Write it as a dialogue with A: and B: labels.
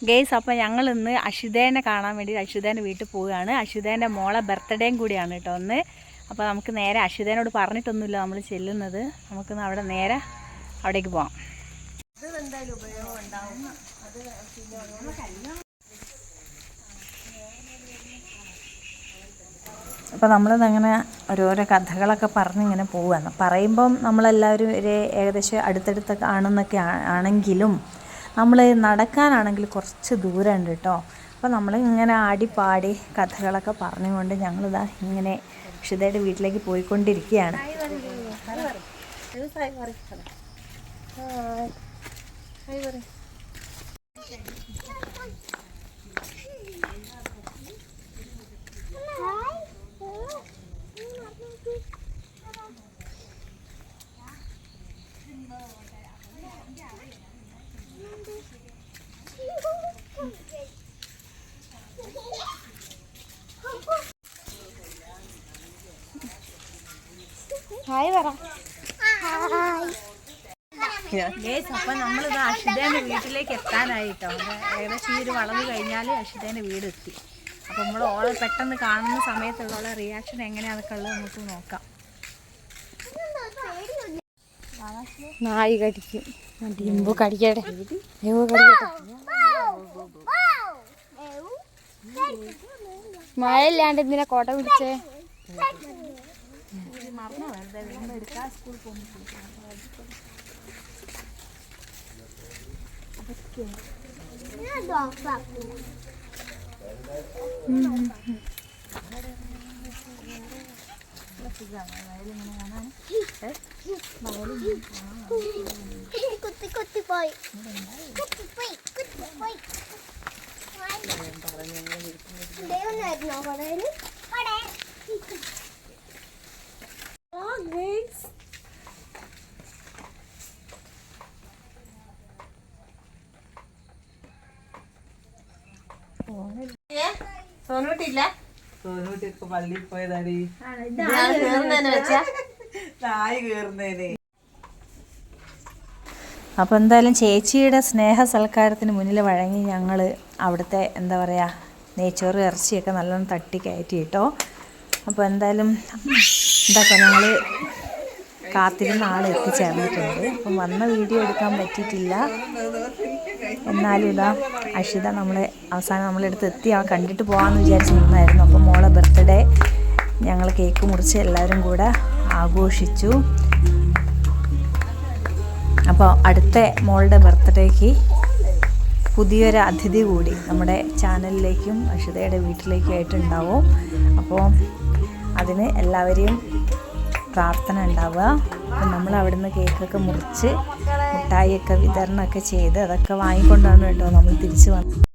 A: Guys, അപ്പോൾ ഞങ്ങൾ ഇന്ന് അഷിതേനെ കാണാൻ വേണ്ടി അഷിതേൻ്റെ വീട്ടിൽ പോവുകയാണ്. അഷിതേൻ്റെ മോളെ ബർത്ത്ഡേയും കൂടിയാണ് കേട്ടോ ഒന്ന്. അപ്പോൾ നമുക്ക് നേരെ അഷിതേനോട് പറഞ്ഞിട്ടൊന്നുമില്ല നമ്മൾ ചെല്ലുന്നത്. നമുക്കിന്ന് അവിടെ നേരെ അവിടേക്ക് പോവാം. ഇത് എന്തായാലും ഉപയോഗം ഉണ്ടാവും. അപ്പോൾ നമ്മളിതങ്ങനെ ഓരോരോ കഥകളൊക്കെ പറഞ്ഞിങ്ങനെ പോവുകയാണ്. പറയുമ്പം നമ്മളെല്ലാവരും ഒരു ഏകദേശം അടുത്തടുത്ത് കാണുന്നൊക്കെ ആണെങ്കിലും നമ്മൾ നടക്കാനാണെങ്കിൽ കുറച്ച് ദൂരമുണ്ട് കേട്ടോ. അപ്പോൾ നമ്മൾ ഇങ്ങനെ ആടിപ്പാടി കഥകളൊക്കെ പറഞ്ഞുകൊണ്ട് ഞങ്ങളിതാ ഇങ്ങനെ അഷിതയുടെ വീട്ടിലേക്ക് പോയിക്കൊണ്ടിരിക്കുകയാണ്. അപ്പം നമ്മളിത് അഷിതേൻ്റെ വീട്ടിലേക്ക് എത്താനായിട്ടോ. ഏകദേശം ഈ ഒരു വളവ് കഴിഞ്ഞാൽ അഷിതേൻ്റെ വീട് എത്തി. അപ്പം നമ്മൾ ഓളെ പെട്ടെന്ന് കാണുന്ന സമയത്തുള്ള റിയാക്ഷൻ എങ്ങനെയാണെന്നൊക്കെ ഉള്ളത് നമുക്ക് നോക്കാം.
B: നായി കടിക്കും, കടിക്കട്ടെ. മഴ ഇല്ലാണ്ട് എന്തിനാ കോട്ട പിടിച്ചേ?
C: സോനൂട്ടിയൊക്കെ പള്ളിയിൽ പോയതാടി നായി കേറുന്നേനെ.
A: അപ്പോൾ എന്തായാലും ചേച്ചിയുടെ സ്നേഹ സൽക്കാരത്തിന് മുന്നിൽ വഴങ്ങി ഞങ്ങൾ അവിടുത്തെ എന്താ പറയുക നെയ്ച്ചോറ് ഇറച്ചിയൊക്കെ നല്ലോണം തട്ടി കയറ്റി കേട്ടോ. അപ്പോൾ എന്തായാലും എന്താ ഞങ്ങൾ കാത്തിരുന്ന ആൾ എത്തിച്ചേർന്നിട്ടുണ്ട്. അപ്പം വന്ന വീഡിയോ എടുക്കാൻ പറ്റിയിട്ടില്ല. എന്നാലും ഇതാ അഷിത നമ്മളെ അവസാനം നമ്മളെടുത്ത് എത്തി. അവൻ കണ്ടിട്ട് പോകാമെന്ന് വിചാരിച്ച് നിന്നായിരുന്നു. അപ്പോൾ മോളെ ബർത്ത്ഡേ ഞങ്ങൾ കേക്ക് മുറിച്ച് എല്ലാവരും കൂടെ ആഘോഷിച്ചു. അപ്പോൾ അടുത്ത മോളുടെ ബർത്ത്ഡേക്ക് പുതിയൊരു അതിഥി കൂടി നമ്മുടെ ചാനലിലേക്കും അഷിതയുടെ വീട്ടിലേക്കും ആയിട്ടുണ്ടാവും. അപ്പോൾ അതിന് എല്ലാവരെയും പ്രാർത്ഥന ഉണ്ടാവുക. അപ്പം നമ്മൾ അവിടുന്ന് കേക്കൊക്കെ മുറിച്ച് മിഠായിയൊക്കെ വിതരണമൊക്കെ ചെയ്ത് അതൊക്കെ വാങ്ങിക്കൊണ്ടാണ് കേട്ടോ നമ്മൾ തിരിച്ച് വന്നത്.